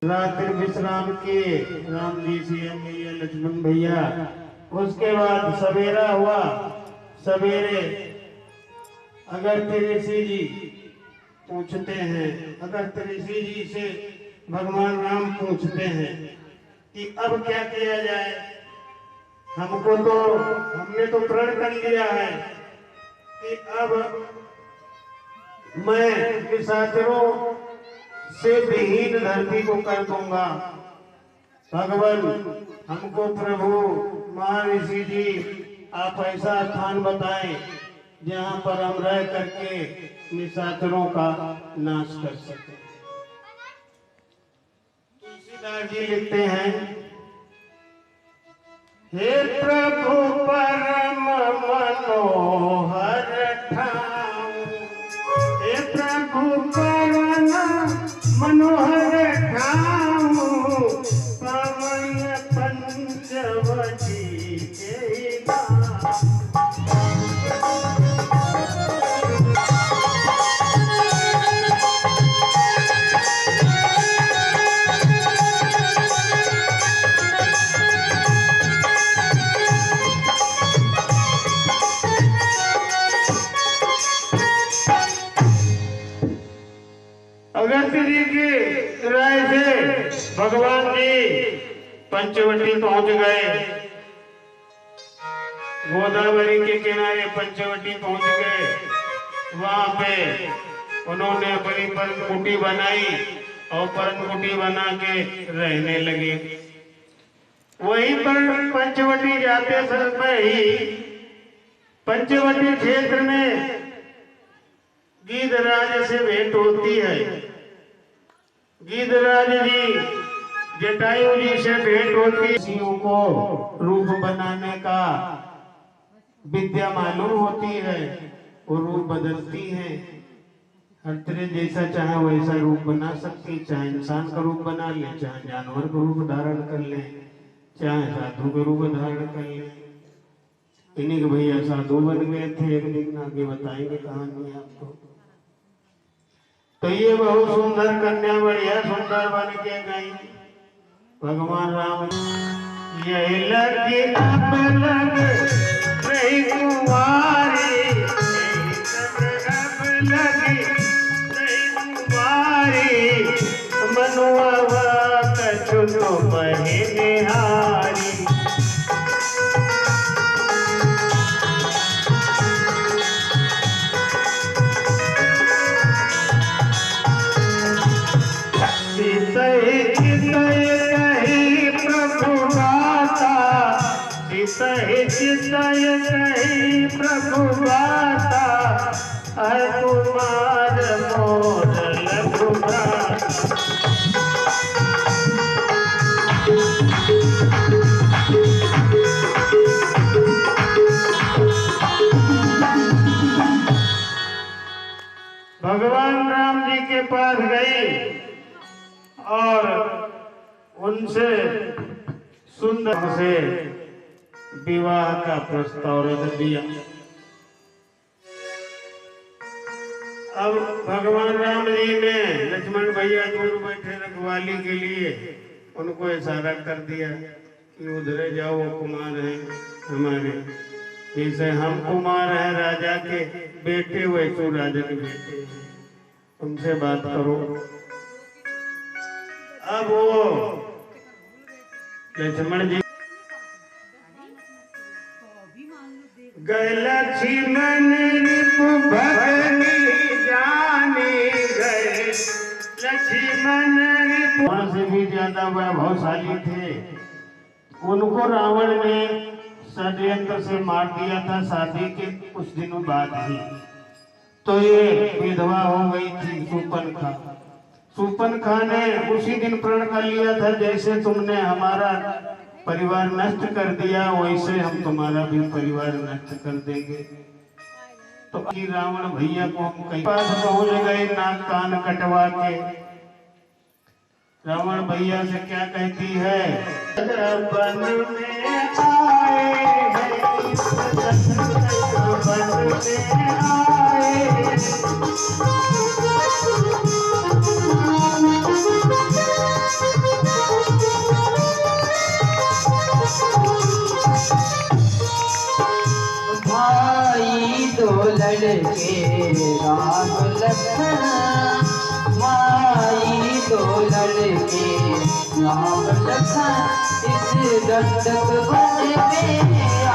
रात्रि विश्राम किए राम जी सीएम भैया लक्ष्मण भैया। उसके बाद सवेरा हुआ। सवेरे अगस्त्य ऋषि जी पूछते हैं, अगस्त्य ऋषि जी से भगवान राम पूछते हैं कि अब क्या किया जाए। हमने तो प्रण कर लिया है कि अब मैं निशाचरों से विहीन धरती को कर दूंगा। भगवान हमको प्रभु महर्षि जी आप ऐसा स्थान बताएं जहां पर हम रह करके निशाचरों का नाश कर सके। तुलसीदास जी लिखते हैं, हे प्रभु परम मनोहर ठाम, हे प्रभु परम मनोहर ठाम, पवन पंचवटी के नाम। अगस्त्य जी की राय से भगवान जी पंचवटी पहुंच गए। गोदावरी के किनारे पंचवटी पहुंच गए। वहां पे उन्होंने अपनी पर्णकुटी बनाई और पर्णकुटी बना के रहने लगे। वहीं पर पंचवटी जाते समय ही पंचवटी क्षेत्र में गीधराज से भेंट होती है। गीधराज जी जटायु जी से भेंट होती है। ऋषियों को रूप बनाने का विद्या मालूम होती है, वो रूप बदलती है। हर तरह जैसा चाहे वैसा रूप बना सकती, चाहे इंसान का रूप बना ले, चाहे जानवर का रूप धारण कर ले, चाहे साधु का रूप धारण कर ले। इन्हीं के भैया साधु बन गए थे, एक दिन आगे बताएंगे कहानी आपको। तो ये बहुत सुंदर कन्या बढ़िया सुंदर बन के गई। भगवान राम यही लगी अब लग रही कुंवारी, अब लगी रही कुंवारी, मनुआ कछु तो बहिनिहारी। कही प्रभु बाता, कुमार मोर लघुभ्राता। भगवान राम जी के पास गई और उनसे सुंदर से विवाह का प्रस्ताव रख दिया। अब भगवान राम जी ने लक्ष्मण भैया दूर बैठे रखवाली के लिए उनको इशारा कर दिया कि उधर जाओ, वो कुमार हैं हमारे, जैसे हम कुमार हैं राजा के बेटे वैसे राजा के बेटे, उनसे बात करो। अब वो लक्ष्मण जी गए लक्ष्मण रिपु भगनी जाने गए, लक्ष्मण रिपु से भी ज्यादा वैभवशाली थे। उनको रावण ने षड्यंत्र से मार दिया था शादी के कुछ दिनों बाद ही। तो ये विधवा हो गई थी शूर्पणखा। शूर्पणखा ने उसी दिन प्रण कर लिया था, जैसे तुमने हमारा परिवार नष्ट कर दिया वैसे हम तुम्हारा भी परिवार नष्ट कर देंगे। तो रावण भैया को हम कहीं पास पहुंच गए, नाक कान कटवा के। रावण भैया से क्या कहती है, वन में आए हैं, वन में आए के नाम लखन इस दस्तक बन में